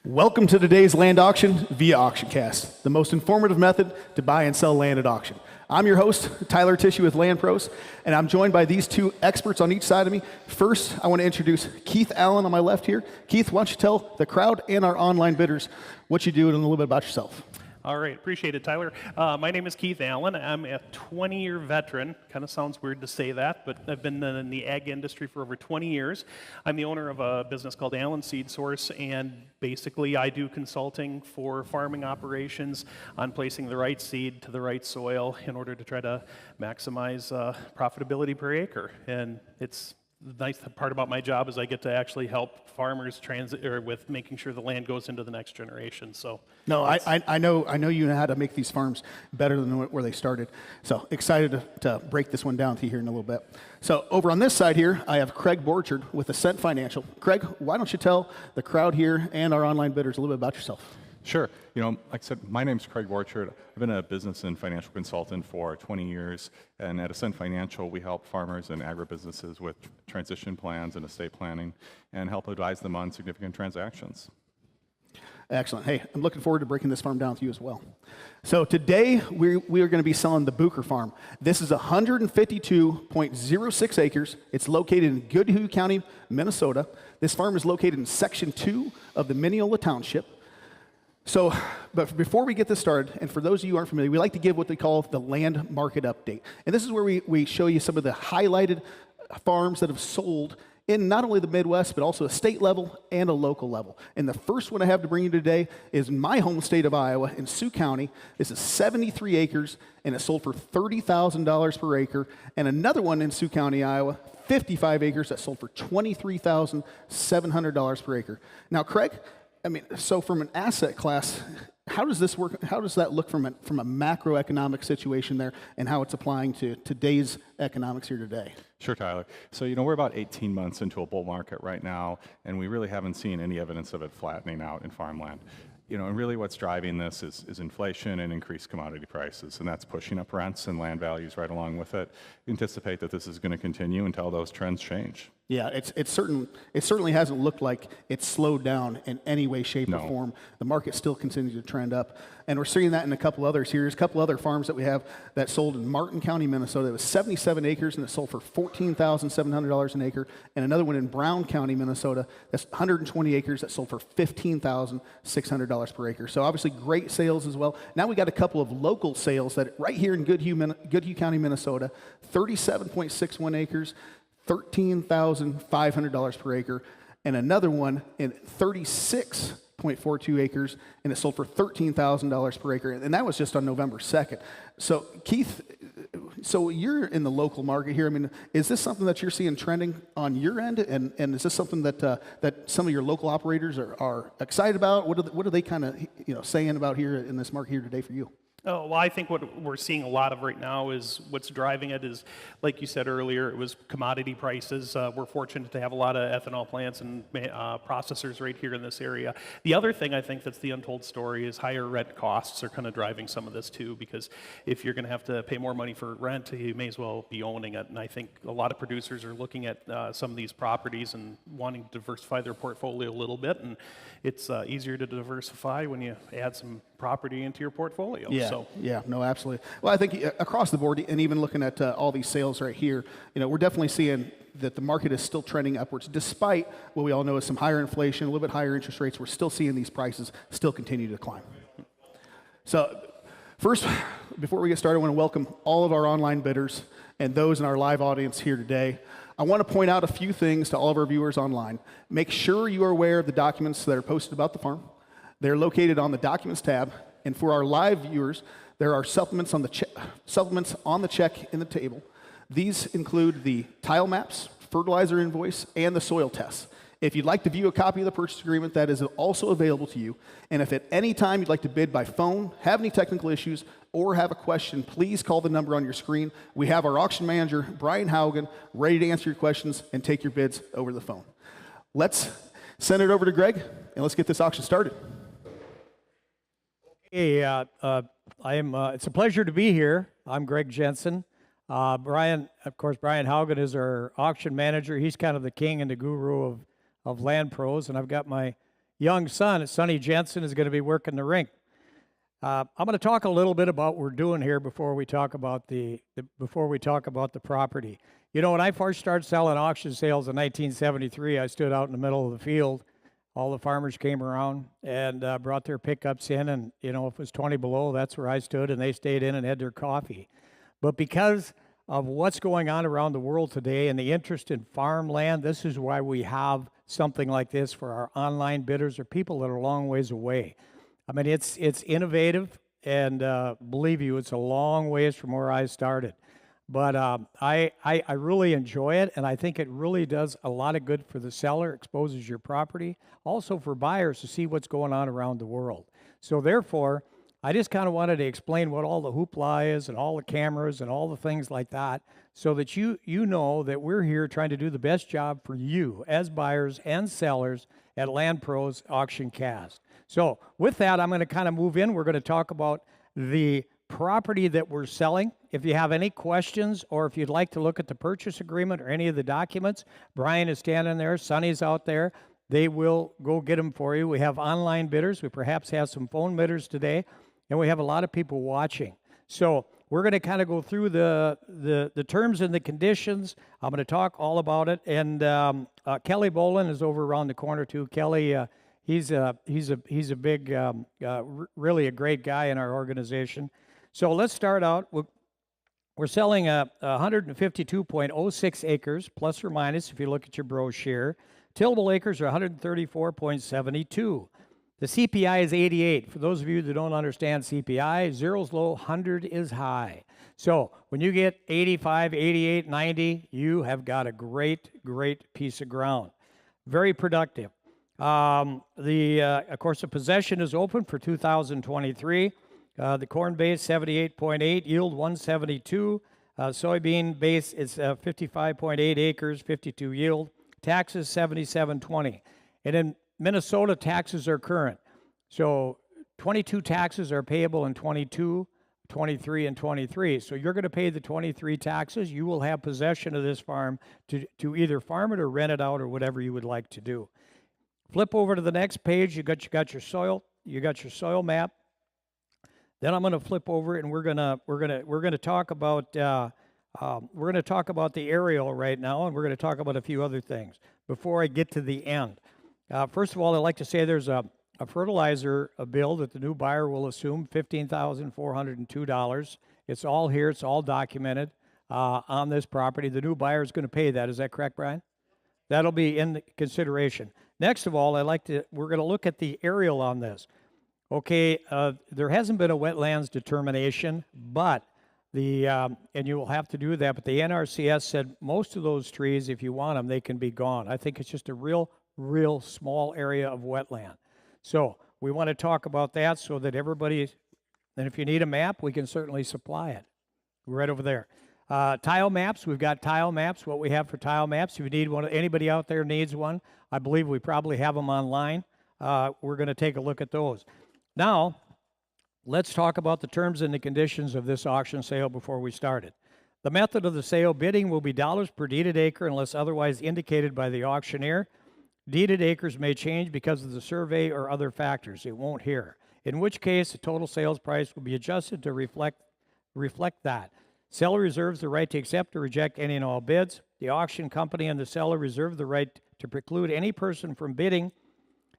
Welcome to today's land auction via AuctionCast, the most informative method to buy and sell land at auction. I'm your host, Tyler Tissue with Land Pros, and I'm joined by these two experts on each side of me. First, I want to introduce Keith Allen on my left here. Keith, why don't you tell the crowd and our online bidders what you do and a little bit about yourself. All right, appreciate it, Tyler. My name is Keith Allen. I'm a 20-year veteran. Kind of sounds weird to say that, but I've been in the ag industry for over 20 years. I'm the owner of a business called Allen Seed Source, and basically I do consulting for farming operations on placing the right seed to the right soil in order to try to maximize profitability per acre. And it's the nice part about my job is I get to actually help farmers with making sure the land goes into the next generation. So no, I know you know how to make these farms better than where they started. So excited to break this one down to you here in a little bit. So over on this side here, I have Craig Borchard with Ascent Financial. Craig, why don't you tell the crowd here and our online bidders a little bit about yourself? Sure. You know, like I said, my name's Craig Borchard. I've been a business and financial consultant for 20 years, and at Ascent Financial, we help farmers and agribusinesses with transition plans and estate planning, and help advise them on significant transactions. Excellent. Hey, I'm looking forward to breaking this farm down with you as well. So today, we are going to be selling the Booker Farm. This is 152.06 acres. It's located in Goodhue County, Minnesota. This farm is located in Section 2 of the Mineola Township. So, but before we get this started, and for those of you who aren't familiar, we like to give what they call the land market update. And this is where we show you some of the highlighted farms that have sold in not only the Midwest, but also a state level and a local level. And the first one I have to bring you today is my home state of Iowa in Sioux County. This is 73 acres, and it sold for $30,000 per acre. And another one in Sioux County, Iowa, 55 acres, that sold for $23,700 per acre. Now, Craig, I mean, so from an asset class, how does this work? How does that look from a macroeconomic situation there, and how it's applying to today's economics here today? Sure, Tyler. So, you know, we're about 18 months into a bull market right now, and we really haven't seen any evidence of it flattening out in farmland. You know, and really what's driving this is inflation and increased commodity prices, and that's pushing up rents and land values right along with it. We anticipate that this is going to continue until those trends change. Yeah, it certainly hasn't looked like it's slowed down in any way, shape, or form. The market still continues to trend up, and we're seeing that in a couple others here. There's a couple other farms that we have that sold in Martin County, Minnesota. It was 77 acres, and it sold for $14,700 an acre, and another one in Brown County, Minnesota, that's 120 acres that sold for $15,600 per acre. So obviously great sales as well. Now we got a couple of local sales that right here in Goodhue County, Minnesota, 37.61 acres, $13,500 per acre, and another one in 36.42 acres, and it sold for $13,000 per acre, and that was just on November 2nd. So, Keith, so you're in the local market here. I mean, is this something that you're seeing trending on your end, and is this something that some of your local operators are excited about? What are they kind of saying about here in this market here today for you? Oh, well, I think what we're seeing a lot of right now is what's driving it is, like you said earlier, it was commodity prices. We're fortunate to have a lot of ethanol plants and processors right here in this area. The other thing I think that's the untold story is higher rent costs are kind of driving some of this too, because if you're going to have to pay more money for rent, you may as well be owning it. And I think a lot of producers are looking at some of these properties and wanting to diversify their portfolio a little bit, and it's easier to diversify when you add some property into your portfolio. Yeah. Yeah, no, absolutely. Well, I think across the board, and even looking at all these sales right here, we're definitely seeing that the market is still trending upwards, despite what we all know is some higher inflation, a little bit higher interest rates. We're still seeing these prices still continue to climb. So, first, before we get started, I want to welcome all of our online bidders and those in our live audience here today. I want to point out a few things to all of our viewers online. Make sure you are aware of the documents that are posted about the farm. They're located on the Documents tab. And for our live viewers, there are supplements on the check in the table. These include the tile maps, fertilizer invoice, and the soil tests. If you'd like to view a copy of the purchase agreement, that is also available to you. And if at any time you'd like to bid by phone, have any technical issues, or have a question, please call the number on your screen. We have our auction manager, Brian Haugen, ready to answer your questions and take your bids over the phone. Let's send it over to Greg, and let's get this auction started. Hey, it's a pleasure to be here. I'm Greg Jensen. Brian Haugen is our auction manager. He's kind of the king and the guru of Land Pros, and I've got my young son, Sonny Jensen, is going to be working the rink. I'm going to talk a little bit about what we're doing here before we talk about the property. You know, when I first started selling auction sales in 1973, I stood out in the middle of the field. All the farmers came around and brought their pickups in, and you know, if it was 20 below, that's where I stood, and they stayed in and had their coffee. But because of what's going on around the world today and the interest in farmland, this is why we have something like this for our online bidders or people that are a long ways away. I mean, it's innovative, and believe you, it's a long ways from where I started. But I really enjoy it, and I think it really does a lot of good for the seller, exposes your property, also for buyers to see what's going on around the world. So therefore, I just kind of wanted to explain what all the hoopla is and all the cameras and all the things like that, so that you know that we're here trying to do the best job for you as buyers and sellers at Land Pros AuctionCast. So with that, I'm going to kind of move in. We're going to talk about the property that we're selling. If you have any questions, or if you'd like to look at the purchase agreement or any of the documents, Brian is standing there, Sonny's out there. They will go get them for you. We have online bidders. We perhaps have some phone bidders today, and we have a lot of people watching. So we're going to kind of go through the terms and the conditions. I'm going to talk all about it. And Kelly Bolin is over around the corner too. Kelly, he's a big, really a great guy in our organization. So let's start out. We're selling 152.06 acres, plus or minus, if you look at your brochure. Tillable acres are 134.72. The CPI is 88. For those of you that don't understand CPI, zero's low, 100 is high. So when you get 85, 88, 90, you have got a great, great piece of ground. Very productive. Of course, the possession is open for 2023. The corn base, 78.8, yield 172. Soybean base is 55.8 acres, 52 yield. Taxes, 77.20. And in Minnesota, taxes are current. So 22 taxes are payable in 22, 23, and 23. So you're going to pay the 23 taxes. You will have possession of this farm to either farm it or rent it out or whatever you would like to do. Flip over to the next page. You got your soil map. Then I'm going to flip over and we're going to talk about the aerial right now, and we're going to talk about a few other things before I get to the end. First of all, I'd like to say there's a fertilizer bill that the new buyer will assume, $15,402. It's all here. It's all documented on this property. The new buyer is going to pay that. Is that correct, Brian? That'll be in consideration. Next of all, we're going to look at the aerial on this. Okay, there hasn't been a wetlands determination, but and you will have to do that, but the NRCS said most of those trees, if you want them, they can be gone. I think it's just a real small area of wetland. So we want to talk about that so that everybody, and if you need a map, we can certainly supply it. Right over there. Tile maps, we've got tile maps, what we have for tile maps. If you need one, anybody out there needs one, I believe we probably have them online. We're going to take a look at those. Now, let's talk about the terms and the conditions of this auction sale before we start it. The method of the sale, bidding will be dollars per deeded acre unless otherwise indicated by the auctioneer. Deeded acres may change because of the survey or other factors. It won't here. In which case, the total sales price will be adjusted to reflect that. Seller reserves the right to accept or reject any and all bids. The auction company and the seller reserve the right to preclude any person from bidding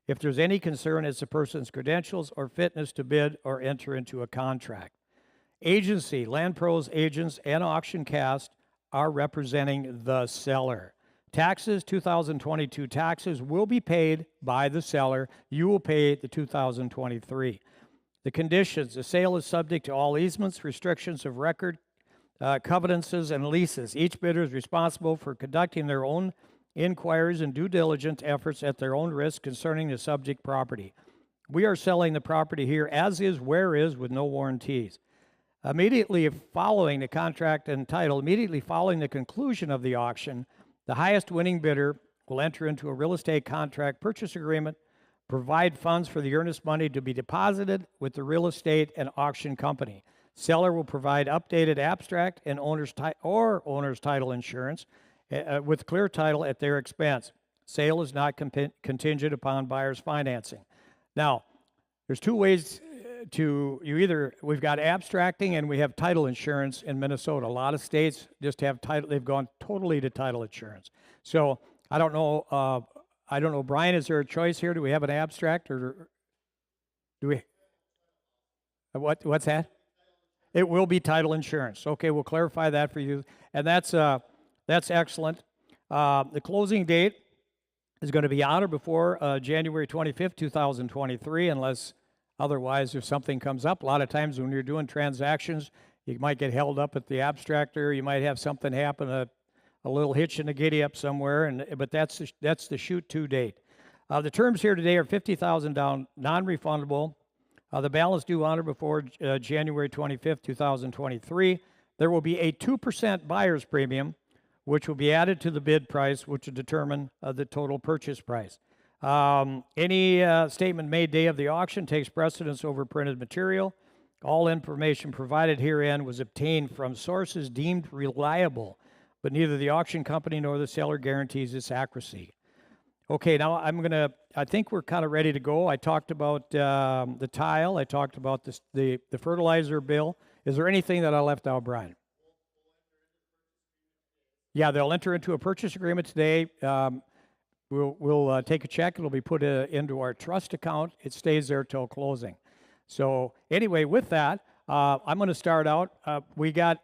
if there's any concern as to person's credentials or fitness to bid or enter into a contract. Agency, Land Pros agents and AuctionCast are representing the seller. Taxes, 2022 taxes will be paid by the seller. You will pay the 2023. The conditions, the sale is subject to all easements, restrictions of record, covenances, and leases. Each bidder is responsible for conducting their own inquiries and due diligence efforts at their own risk concerning the subject property. We are selling the property here as is, where is, with no warranties. Immediately following the contract and title, immediately following the conclusion of the auction, the highest winning bidder will enter into a real estate contract purchase agreement, provide funds for the earnest money to be deposited with the real estate and auction company. Seller will provide updated abstract and owner's title insurance with clear title at their expense. Sale is not contingent upon buyer's financing. Now, there's two ways we've got abstracting and we have title insurance in Minnesota. A lot of states just have title, they've gone totally to title insurance. So I don't know, Brian, is there a choice here? Do we have an abstract or do we? What's that? It will be title insurance. Okay, we'll clarify that for you. And that's excellent. The closing date is going to be on or before January 25th, 2023, unless otherwise, if something comes up. A lot of times when you're doing transactions, you might get held up at the abstractor. You might have something happen, a little hitch in the giddy up somewhere, but that's the shoot-to date. The terms here today are $50,000 down, non-refundable. The balance due on or before January 25th, 2023. There will be a 2% buyer's premium, which will be added to the bid price, which will determine the total purchase price. Any statement made day of the auction takes precedence over printed material. All information provided herein was obtained from sources deemed reliable, but neither the auction company nor the seller guarantees its accuracy. Okay, now I think we're kind of ready to go. I talked about the tile. I talked about the fertilizer bill. Is there anything that I left out, Brian? Yeah, they'll enter into a purchase agreement today. We'll take a check. It'll be put into our trust account. It stays there till closing. So anyway, with that, I'm going to start out. We have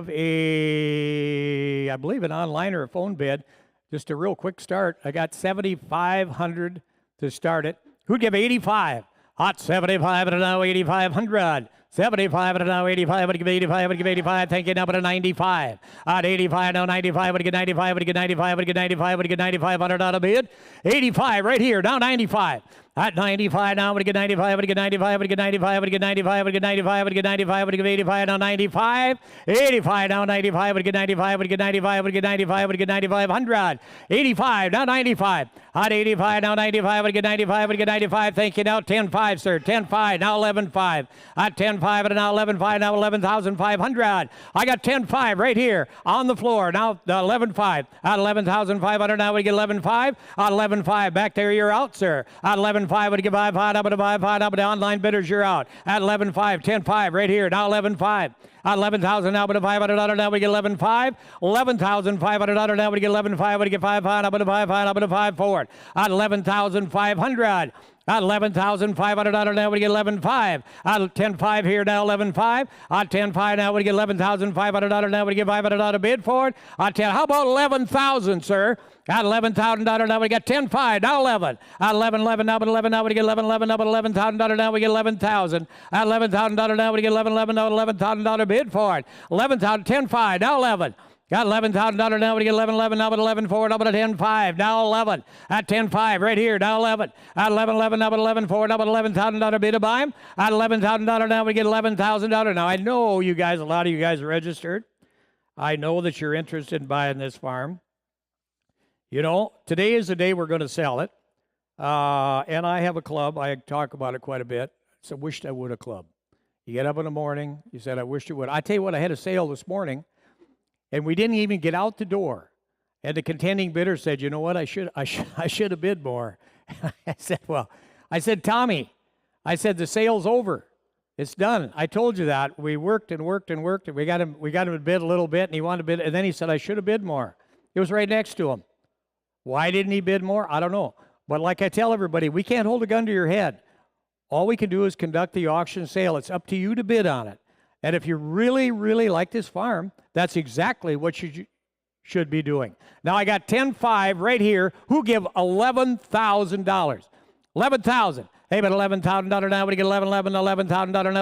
I believe an online or a phone bid. Just a real quick start. I got 7,500 to start it. Who'd give 85? Hot 75 and now 8,500. 75 and now 85. Would give 85. Would give 85. Thank you. Now but a 95. At 85 now 95. Would get 95. Would get 95. Would get 95. Would get 9,500 on a bid. 85 right here. Now 95. At 95 now, would get 95, would get 95, would get 95, would get 95, would get 95, would get 95, would get 85, now 95, 85 now 95, would get 95, would get 95, would get 95, would get 9,500, 85 now 95, at 85 now 95, would get 95, would get 95, thank you, now 10.5, sir, 10.5, now 11.5, at 10.5 and now 11.5, now 11,500, I got 10.5 right here on the floor, now 11.5, at 11,500, now we get 11.5, at 11.5, back there, you're out, sir, at 11.5, would give 5, up to 5, up to online bidders, you're out. At 11.5, 10.5 right here, now 11.5. At 11,000 now, but a $500 now we get 11.5. 11,500 now we get 11.5. We get 5, up to 5, up to 5 forward. At 11,500. At 11,500 now we get 11.5. At 10.5 here now 11.5. At 10.5 now we get 11,500 now we get $500 bid for it. At 10, how about 11,000, sir? At $11,000 now we get 10.5, now 11. At 11 now but 11 now we get 11 now but $11,000 now we get 11,000. At $11,000 now we get 11 now $11,000 bid for it. 11,000, 10.5, now 11. Got $11,000 now we get 11 now but 11.4 now but a 10.5, now 11. At 10.5 right here, now 11. At 11 now but 11.4 now but $11,000 bid to buy him. At $11,000 now we get $11,000. Now I know you guys, a lot of you guys are registered. I know that you're interested in buying this farm. You know, today is the day we're going to sell it. And I have a club. I talk about it quite a bit. It's a wished I would a club. You get up in the morning. You said, I wished you would. I tell you what, I had a sale this morning, and we didn't even get out the door. And the contending bidder said, you know what, I should have bid more. I said, Tommy, I said, the sale's over. It's done. I told you that. We worked and worked and worked. And we got him to bid a little bit, and he wanted to bid. And then he said, I should have bid more. It was right next to him. Why didn't he bid more? I don't know. But like I tell everybody, we can't hold a gun to your head. All we can do is conduct the auction sale. It's up to you to bid on it. And if you really, really like this farm, that's exactly what you should be doing. Now I got 10.5 right here. Who give $11,000? 11,000. Hey, but $11,000 now we get 11,000 now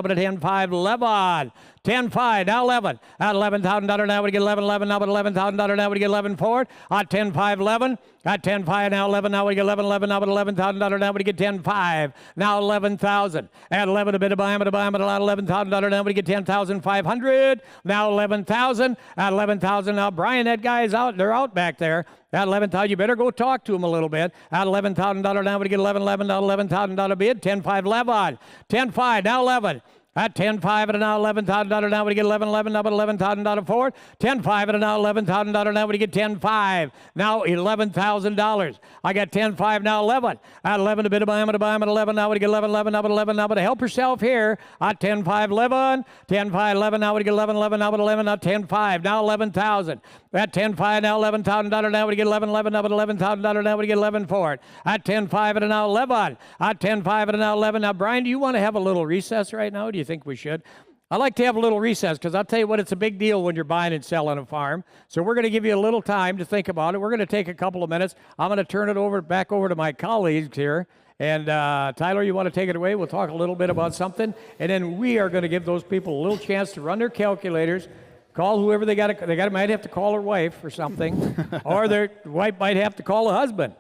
but at 10.5, 11. 10.5, now 11. At $11,000 now we get 11 now but $11,000 now we get 11.4. At 10.5, 11. At 10.5 now 11 now we get 11 now but $11,000 now we get 10.5. Now 11,000. At 11 a bit of buy him at $11,000 now we get 10,500. Now 11,000. At 11,000 now Brian, that guy is out. They're out back there. At 11,000, you better go talk to him a little bit. At $11,000 now we get 11 now $11,000 bid. 10.5, 11. 10.5 now 11. At 10.5 and now $11,000 now we get 11 now but $11,000 for it. 10.5 and now $11,000 now we get 10.5 now $11,000. I got 10.5 now 11. At 11 a bit of buy at 11 now we get 11 now but 11 now but help yourself here. At 10.5 11 10.5 11 now we get 11 now but 11 now 10.5 now 11,000. At 10.5 now $11,000 now we get 11 now but $11,000 now we get 11 for it. At 10.5 and now 11. At 10.5 and now 11. Now Brian, do you want to have a little recess right now? Do you think we should? I like to have a little recess because I'll tell you what, it's a big deal when you're buying and selling a farm. So we're going to give you a little time to think about it. We're going to take a couple of minutes. I'm going to turn it back over to my colleagues here. And Tyler, you want to take it away? We'll talk a little bit about something. And then we are going to give those people a little chance to run their calculators, call whoever they might have to call their wife or something, or their wife might have to call a husband.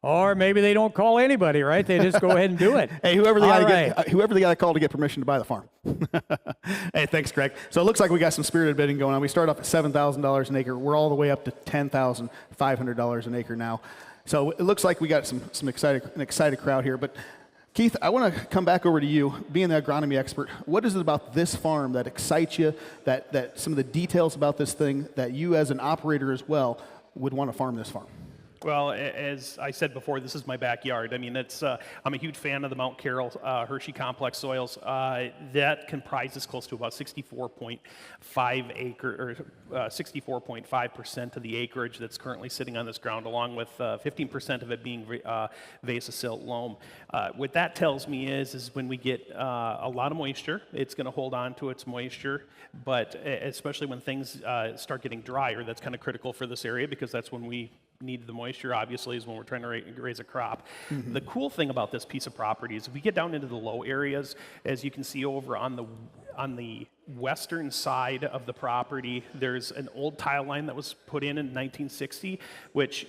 Or maybe they don't call anybody, right? They just go ahead and do it. Hey, whoever they got to call to get permission to buy the farm. Hey, thanks, Greg. So it looks like we got some spirited bidding going on. We start off at $7,000 an acre. We're all the way up to $10,500 an acre now. So it looks like we got an excited crowd here. But Keith, I want to come back over to you, being the agronomy expert. What is it about this farm that excites you? That some of the details about this thing that you, as an operator as well, would want to farm this farm? Well, as I said before, this is my backyard. I mean, I'm a huge fan of the Mount Carroll Hershey complex soils. That comprises close to about 64.5% of the acreage that's currently sitting on this ground, along with 15% of it being vasosilt loam. What that tells me is when we get a lot of moisture, it's going to hold on to its moisture, but especially when things start getting drier, that's kind of critical for this area because that's when we need the moisture, obviously, is when we're trying to raise a crop. Mm-hmm. The cool thing about this piece of property is if we get down into the low areas, as you can see over on the western side of the property, there's an old tile line that was put in 1960, which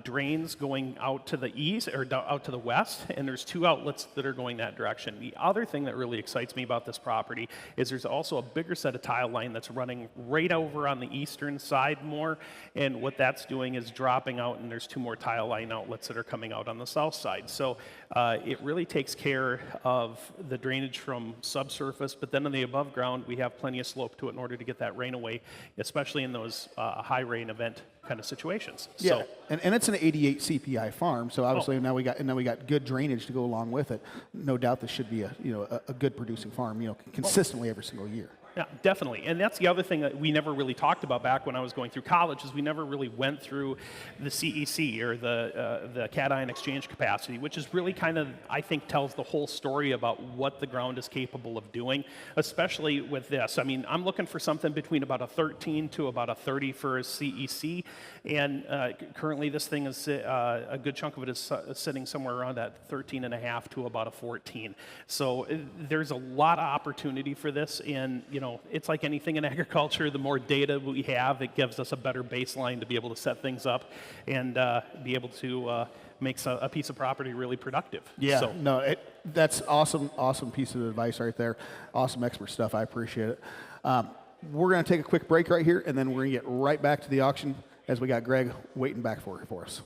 drains going out to the east or out to the west, and there's two outlets that are going that direction. The other thing that really excites me about this property is there's also a bigger set of tile line that's running right over on the eastern side more, and what that's doing is dropping out, and there's two more tile line outlets that are coming out on the south side. So it really takes care of the drainage from subsurface, but then on the above ground, we have plenty of slope to it in order to get that rain away, especially in those high rain event kind of situations. Yeah, so, and it's an 88 CPI farm, so obviously now we got good drainage to go along with it. No doubt this should be a good producing farm, consistently every single year. Yeah, definitely. And that's the other thing that we never really talked about back when I was going through college is we never really went through the CEC or the cation exchange capacity, which is really kind of, I think, tells the whole story about what the ground is capable of doing, especially with this. I mean, I'm looking for something between about a 13 to about a 30 for a CEC, and currently this thing is, a good chunk of it is sitting somewhere around that 13 and a half to about a 14. So there's a lot of opportunity for this, and, it's like anything in agriculture. The more data we have, it gives us a better baseline to be able to set things up and be able to make a piece of property really productive. Yeah, so. That's awesome piece of advice right there. Awesome expert stuff. I appreciate it. We're going to take a quick break right here, and then we're going to get right back to the auction as we got Greg waiting back for us.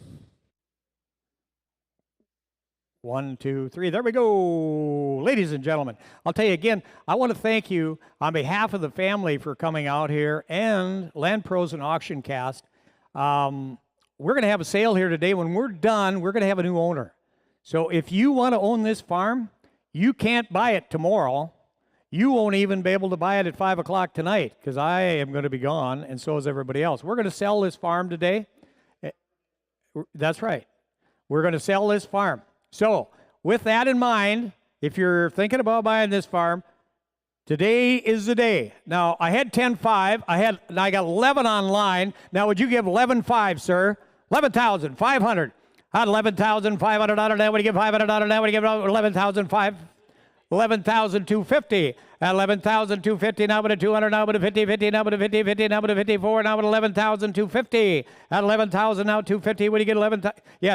1, 2, 3. There we go. Ladies and gentlemen, I'll tell you again, I want to thank you on behalf of the family for coming out here and Land Pros and AuctionCast. We're going to have a sale here today. When we're done, we're going to have a new owner. So if you want to own this farm, you can't buy it tomorrow. You won't even be able to buy it at 5 o'clock tonight because I am going to be gone, and so is everybody else. We're going to sell this farm today. That's right. We're going to sell this farm. So, with that in mind, if you're thinking about buying this farm, today is the day. Now, I had 10.5. I got 11 online. Now, would you give 11.5, sir? 11,500. At 11,500 now, would you give $500 now? Would you give 11,250. At 11,250 now, but at 200 now, but at 50 now, but at 50 now, but at 54 now, but 11,250. At 11,000 now, 250. What do you get?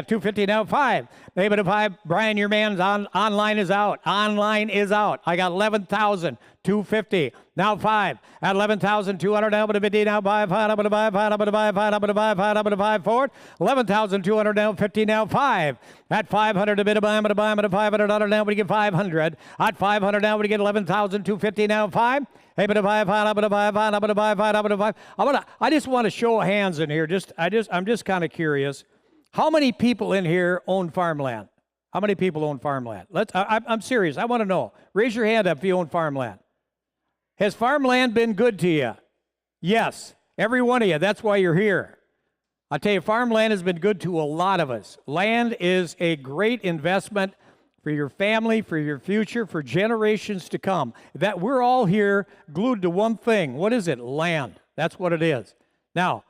250 now, 5. Maybe to 5. Brian, your man's online is out. Online is out. I got 11,250. Now 5. At 11,200 now, but at 50 now, 5. Up to 5. Up to 5. Up to 5. Up to 5 forward. 11,200 now, 50 now, 5. At 500 a bit of buy, but a $500 now, we get 500. At 500 now, we get 11,250. $11,250 now, 5. Hey, but I just want to show of hands in here. I'm just kind of curious. How many people in here own farmland? How many people own farmland? I'm serious. I want to know. Raise your hand up if you own farmland. Has farmland been good to you? Yes. Every one of you. That's why you're here. I'll tell you, farmland has been good to a lot of us. Land is a great investment for your family, for your future, for generations to come. That we're all here glued to one thing. What is it? Land. That's what it is. Now,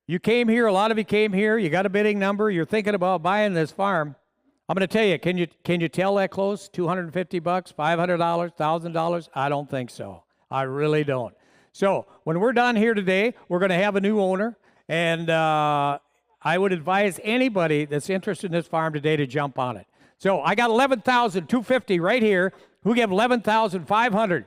you came here, a lot of you came here, you got a bidding number, you're thinking about buying this farm. I'm going to tell you, can you tell that close? $250, $500, $1,000? I don't think so. I really don't. So when we're done here today, we're going to have a new owner, and I would advise anybody that's interested in this farm today to jump on it. So I got $11,250 right here. Who gave $11,500?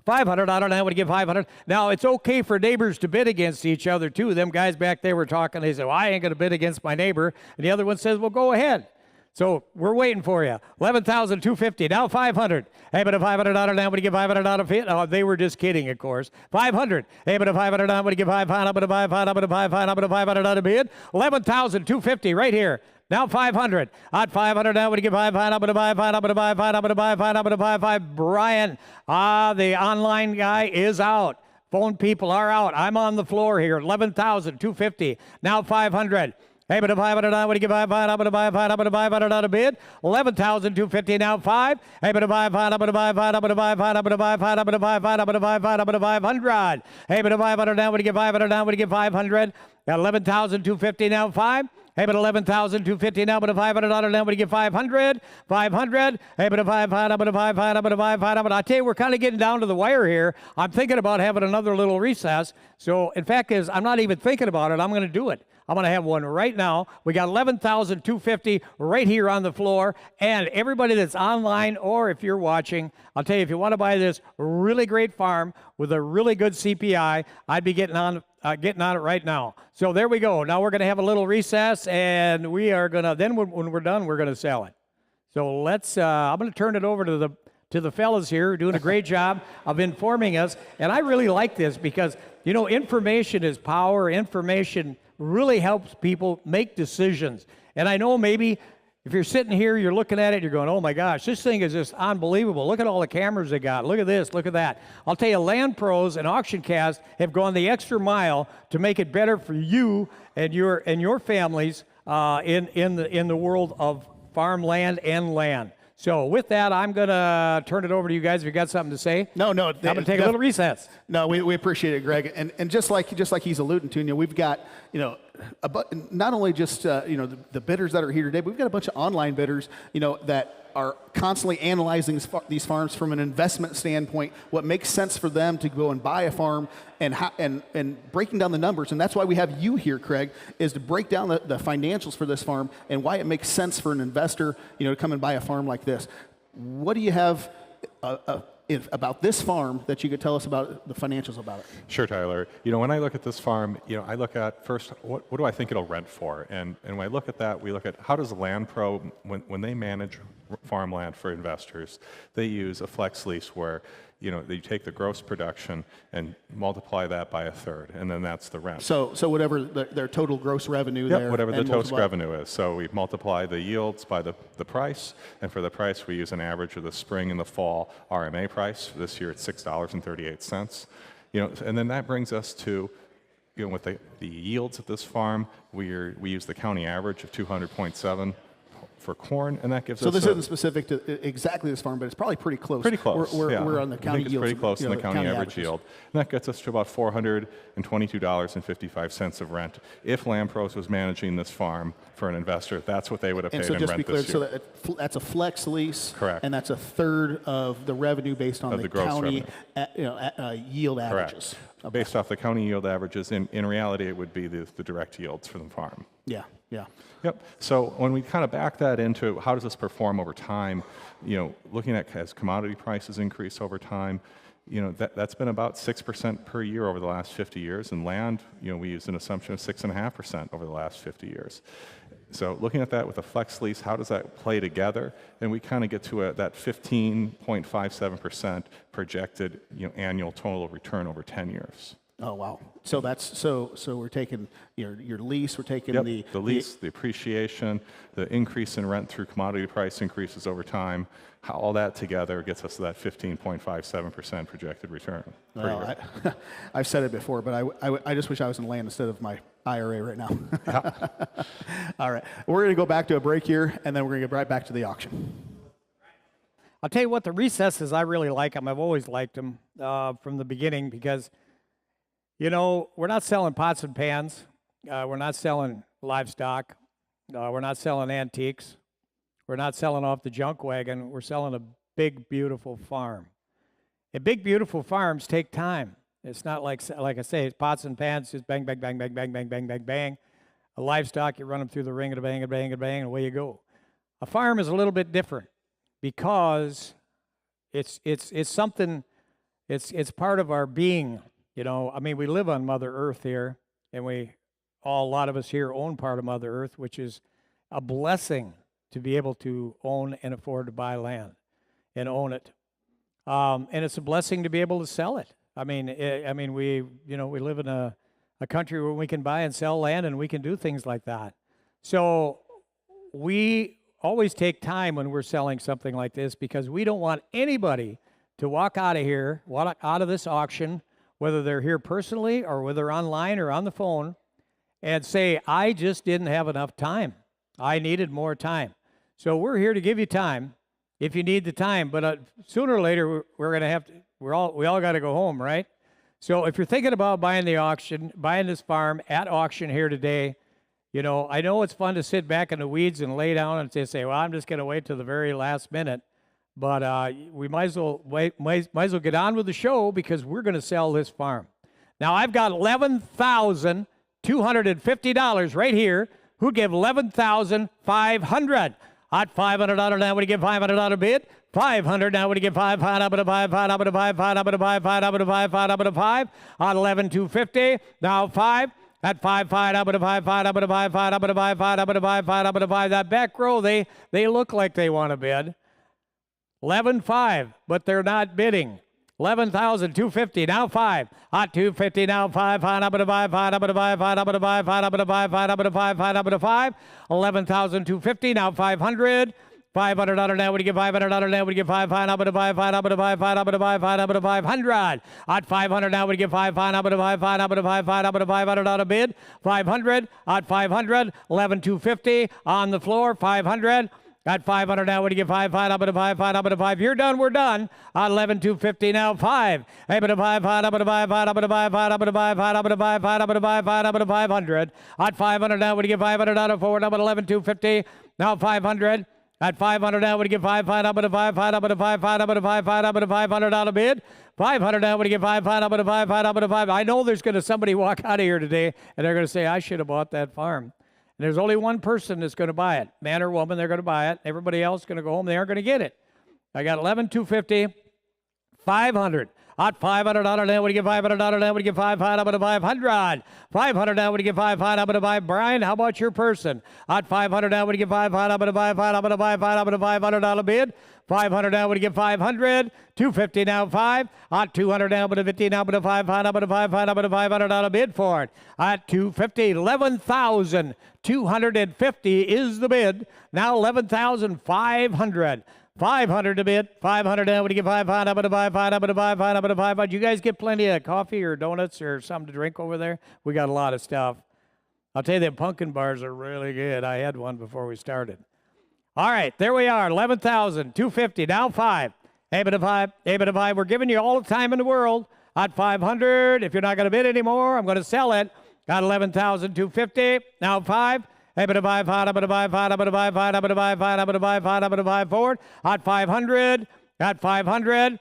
500, I don't know how to give 500. Now, it's okay for neighbors to bid against each other, too. Them guys back there were talking. They said, well, I ain't going to bid against my neighbor. And the other one says, well, go ahead. So we're waiting for you. $11,250. Now 500. Hey, but a $500 now, would you give $500 of it? Oh, they were just kidding, of course. 500. Hey, but a $500 now, would you give $500? But a $500 bid. $11,250 right here. Now 500. At 500 now, would you give 500? But a 500, but a 500, but a 500, but a 500. Brian, the online guy is out. Phone people are out. I'm on the floor here. 11,250. Now 500. Hey, but a 500, would you give 500, but a 500, but a 500 bid? 11,250 now 5. Hey, but a 500, but a 500, but a 500, but a 500, but a 500, but a 500, but a 500. Hey, but a 500 now, would you give 500 now, would you give 500? Got 11,250 now 5. Hey, but 11,250 now, but a $500 now, but you get 500, 500. Hey, but a 500, but a 500, but a 500. But I tell you, we're kind of getting down to the wire here. I'm thinking about having another little recess. So, in fact, I'm not even thinking about it. I'm going to do it. I'm going to have one right now. We got 11,250 right here on the floor. And everybody that's online or if you're watching, I'll tell you, if you want to buy this really great farm with a really good CPI, I'd be getting on it right now. So there we go. Now we're going to have a little recess, and we are going to, then when we're done, we're going to sell it. So I'm going to turn it over to the fellas here who are doing a great job of informing us. And I really like this because, information is power. Information really helps people make decisions. And I know maybe if you're sitting here, you're looking at it, you're going, oh my gosh, this thing is just unbelievable. Look at all the cameras they got. Look at this, look at that. I'll tell you, Land Pros and AuctionCast have gone the extra mile to make it better for you and your families in the world of farmland and land. So with that, I'm going to turn it over to you guys if you got something to say. No. I'm going to take a little recess. No, we appreciate it, Greg. And just like he's alluding to, we've got, not only just, the bidders that are here today, but we've got a bunch of online bidders, that are constantly analyzing these farms from an investment standpoint, what makes sense for them to go and buy a farm and breaking down the numbers. And that's why we have you here, Craig, is to break down the financials for this farm and why it makes sense for an investor, to come and buy a farm like this. What do you have about this farm that you could tell us about the financials about it? Sure, Tyler. When I look at this farm, I look at first, what do I think it'll rent for? And when I look at that, we look at how does Land Pro, when they manage farmland for investors, they use a flex lease where, they take the gross production and multiply that by a third, and then that's the rent. So whatever their total gross revenue there. Whatever the total revenue is. So we multiply the yields by the price, and for the price we use an average of the spring and the fall RMA price. This year it's $6.38. And then that brings us to, with the yields at this farm, we use the county average of 200.7 for corn, and that gives us. So this isn't specific to exactly this farm, but it's probably pretty close. Pretty close. We're on the county yields. It's pretty close in the county average yield, and that gets us to about $422.55 of rent. If Land Pros was managing this farm for an investor, that's what they would have paid in rent this year. So that's a flex lease, correct? And that's a third of the revenue based on the county yield averages. Correct. Okay. Based off the county yield averages, in reality, it would be the direct yields for the farm. Yeah. Yep. So when we kind of back that into how does this perform over time, looking at as commodity prices increase over time, You know, that's been about 6% per year over the last 50 years, and land, you know, we use an assumption of 6.5% over the last 50 years. So looking at that with a flex lease, how does that play together? And we kind of get to that 15.57% projected, you know, annual total return over 10 years. Oh, wow. So that's so we're taking your lease, we're taking Yep, the lease, the appreciation, the increase in rent through commodity price increases over time. How all that together gets us to that 15.57% projected return. Well, I've said it before, but I just wish I was in land instead of my IRA right now. All right. We're going to go back to a break here, and then we're going to get right back to the auction. I'll tell you what, the recesses, I really like them. I've always liked them from the beginning because, you know, we're not selling pots and pans. We're not selling livestock. We're not selling antiques. We're not selling off the junk wagon. We're selling a big, beautiful farm. And big, beautiful farms take time. It's not like I say, pots and pans, just bang, bang, bang, bang, bang, bang, bang, bang, bang. A livestock, you run them through the ring and a bang, and bang, and bang, and away you go. A farm is a little bit different because it's something, it's part of our being. You know, I mean, we live on Mother Earth here, and a lot of us here own part of Mother Earth, which is a blessing to be able to own and afford to buy land and own it. And it's a blessing to be able to sell it. I mean, we live in a country where we can buy and sell land, and we can do things like that. So we always take time when we're selling something like this because we don't want anybody to walk out of this auction, whether they're here personally or whether they're online or on the phone, and say, I just didn't have enough time. I needed more time. So we're here to give you time if you need the time, but sooner or later we're going to have to, we all got to go home, right? So if you're thinking about buying this farm at auction here today, you know, I know it's fun to sit back in the weeds and lay down and say, well, I'm just going to wait till the very last minute, but we might as well get on with the show because we're going to sell this farm. Now I've got $11,250 right here. Who'd give $11,500? At $500 now, would you give $500 bid? $500 now, would you give $500 up to $500 up to $500 up to $500 up to $500 up to $500 on $11,250 now $5 at $500 up to $500 up to $500 up to $500 up to $500 up to $500. That back row, they look like they want to bid. $11,500, but they're not bidding. $11,250 now $500 at $250 now $500 up to $500 up to $500 up to $500 up to $500 up to $500 up to $500. $11,250 now $500. $500 now would you give $500 now would you give $500 up to $500 up to $500 up to $500 up to $500. At $500 now would you give $500 up to $500 up to $500 up to $500 bid. $500 at $500. $11,250 on the floor. $500. At $500 now, would you give $500 up to $500 up to $500? You're done, we're done. On $11,250 now, $500. Up to $500 up to $500 up to $500 up to $500 up to $500 up to $500 up to $500. At $500 now, would you give $500 forward up at $11,250? Now $500. At $500 now, would you give $500 up to $500 up to $500 up to $500 up to $500 bid? $500 now, would you give $500 up to $500 up to $500? I know there's going to somebody walk out of here today, and they're going to say, I should have bought that farm. And there's only one person that's going to buy it, man or woman. They're going to buy it. Everybody else is going to go home. They aren't going to get it. I got $11,250, $500. At $500 now, would you give $500 now? Would you give $500 up to $500? $500 now, would you give $500 up to $500? Brian, how about your person? At $500 now, would you give $500 up to $500 up to $500 up to $500 bid? $500 now, would you give $500? $250 now, $500. At $200 now, but $50 now, but $500 up to $500 up to $500 bid for it. At $250, $11,250 is the bid. Now $11,500. $500 to bid. $500 now. Would you give $500 up to $500 up to $500 up to $500? Do you guys get plenty of coffee or donuts or something to drink over there? We got a lot of stuff. I'll tell you, them pumpkin bars are really good. I had one before we started. All right, there we are. $11,250. Now $500. Hey, but a $500. We're giving you all the time in the world. At $500. If you're not going to bid anymore, I'm going to sell it. Got $11,250. Now $500. Hey, but a $500, but a $500, but a $500, but a $500, but a $500, but a $500. At $500. At $500.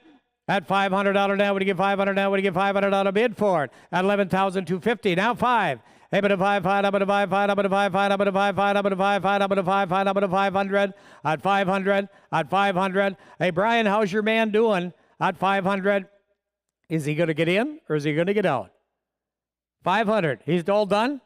At $500 now, would you give $500 now? Would you give $500 bid for it? At $11,250. Now $500. Hey, but a $500, but a $500, but a $500, but a $500, but a $500, but a $500, but a $500. At $500. At $500. Hey, Brian, how's your man doing? At $500. Is he going to get in or is he going to get out? 500. He's all done?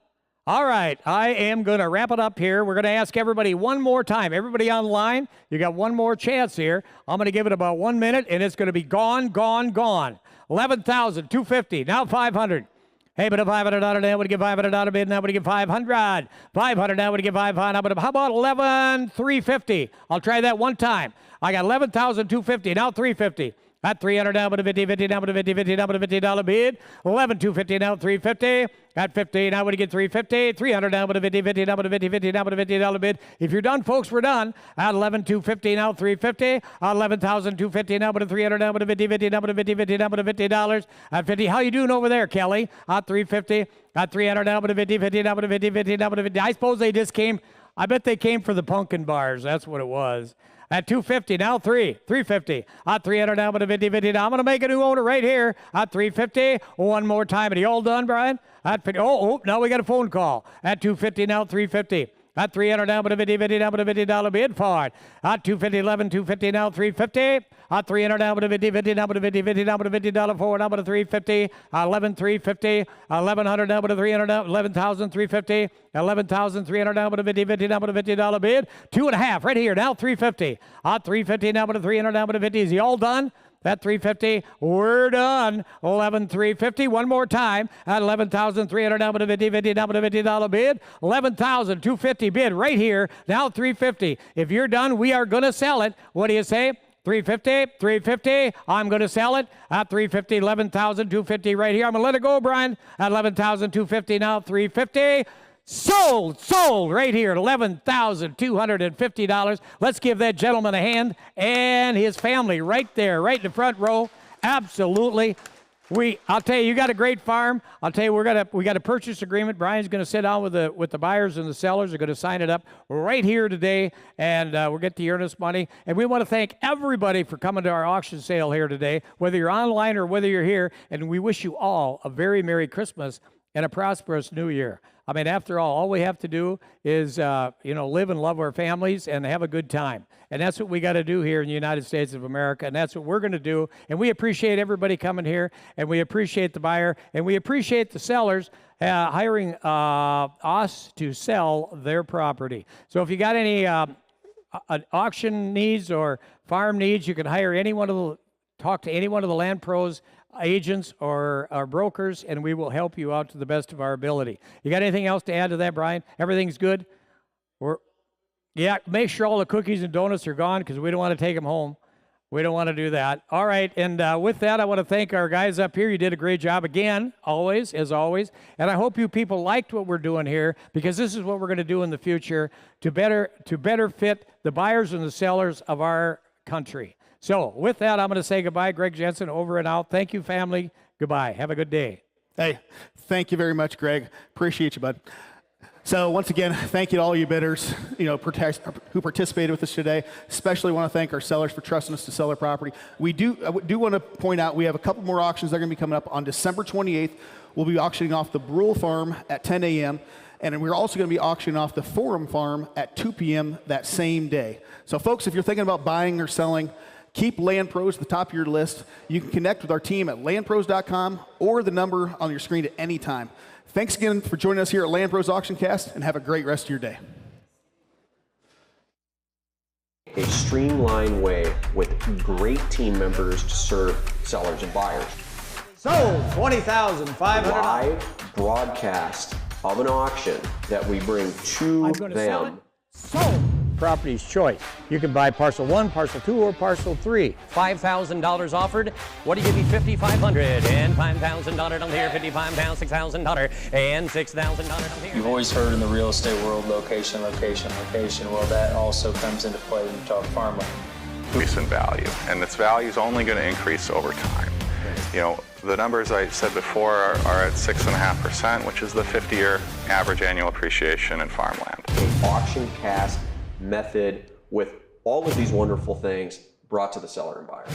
All right. I am going to wrap it up here. We're going to ask everybody one more time. Everybody online, you got one more chance here. I'm going to give it about 1 minute, and it's going to be gone, gone, gone. 11,250. Now 500. Hey, but a $500 now would give $500 bid, now would give 500. 500 now would give 500. How about 11,350? I'll try that one time. I got 11,250. Now 350. At 300 down, but a 50, 50 down, but a 50, 50 down, but a $50 bid. 11,250 now, 350. At 50, now would you get 350. 300 down, but a 50, 50 down, but a 50, 50 down, but a $50 bid. If you're done, folks, we're done. At 11,250 now, 350. 11,250 now, but a 300 down, but a 50, 50 down, but a 50, 50 down, but a $50. At 50, how you doing over there, Kelly? At 350. At 300 down, but a 50, 50 down, but a 50, 50 down, but a 50. I suppose they just came. I bet they came for the pumpkin bars. That's what it was. At 250, now 350. At 300 now, but a 50, 50 down. I'm going to make a new owner right here. At 350, one more time. Are you all done, Brian? At 50, now we got a phone call. At 250, now 350. At 300 now, but a 50, 50 down, but a $50 bid for it. At 250, 250 now, 350. At 300 now, but a 50, 50 now, but a 50, 50 down, but a $50 forward now, but a 350. 11,350. 1,100 now, but a 300 now, 11,350. 11,300 now, but a 50, 50 now, but a $50 bid. 2.5 right here, now 350. At 350 now, but a 300 now, but a 50. Is he all done? At 350, we're done. 11,350. One more time. At 11,300 down, but a 50, 50 down, but a $50 bid. 11,250 bid right here. Now 350. If you're done, we are going to sell it. What do you say? 350, 350. I'm going to sell it at 350. 11,250 right here. I'm going to let it go, Brian. At 11,250 now. 350. Sold right here at $11,250. Let's give that gentleman a hand and his family right there, right in the front row. Absolutely. I'll tell you got a great farm. I'll tell you, we got a purchase agreement. Brian's going to sit down with the buyers and the sellers. They're going to sign it up right here today, and we'll get the earnest money. And we want to thank everybody for coming to our auction sale here today, whether you're online or whether you're here. And we wish you all a very Merry Christmas and a prosperous New Year. I mean, after all we have to do is, live and love our families and have a good time. And that's what we got to do here in the United States of America. And that's what we're going to do. And we appreciate everybody coming here. And we appreciate the buyer. And we appreciate the sellers hiring us to sell their property. So if you got any auction needs or farm needs, you can hire talk to any one of the Land Pros agents or our brokers, and we will help you out to the best of our ability. You got anything else to add to that, Brian? Everything's good? Yeah, make sure all the cookies and donuts are gone because we don't want to take them home. We don't want to do that. All right, and with that, I want to thank our guys up here. You did a great job again, as always. And I hope you people liked what we're doing here because this is what we're going to do in the future to better fit the buyers and the sellers of our country. So with that, I'm going to say goodbye. Greg Jensen, over and out. Thank you, family. Goodbye. Have a good day. Hey, thank you very much, Greg. Appreciate you, bud. So once again, thank you to all you bidders, who participated with us today. Especially want to thank our sellers for trusting us to sell their property. I do want to point out we have a couple more auctions that are going to be coming up on December 28th. We'll be auctioning off the Brule Farm at 10 a.m. And we're also going to be auctioning off the Forum Farm at 2 p.m. that same day. So folks, if you're thinking about buying or selling, keep Land Pros at the top of your list. You can connect with our team at landpros.com or the number on your screen at any time. Thanks again for joining us here at Land Pros AuctionCast, and have a great rest of your day. A streamlined way with great team members to serve sellers and buyers. Sold $20,500. Live broadcast of an auction that we bring to I'm going to sell it. them. Sold. Property's choice. You can buy parcel 1, parcel 2, or parcel 3. $5,000 offered. What do you give me? $5,500 and $5,000 down here. $55,000, $6,000 and $6,000 down here. You've always heard in the real estate world, location, location, location. Well, that also comes into play when you talk farmland. Increase in value, and its value is only going to increase over time. The numbers I said before are at 6.5%, which is the 50-year average annual appreciation in farmland. An AuctionCast method with all of these wonderful things brought to the seller and buyer.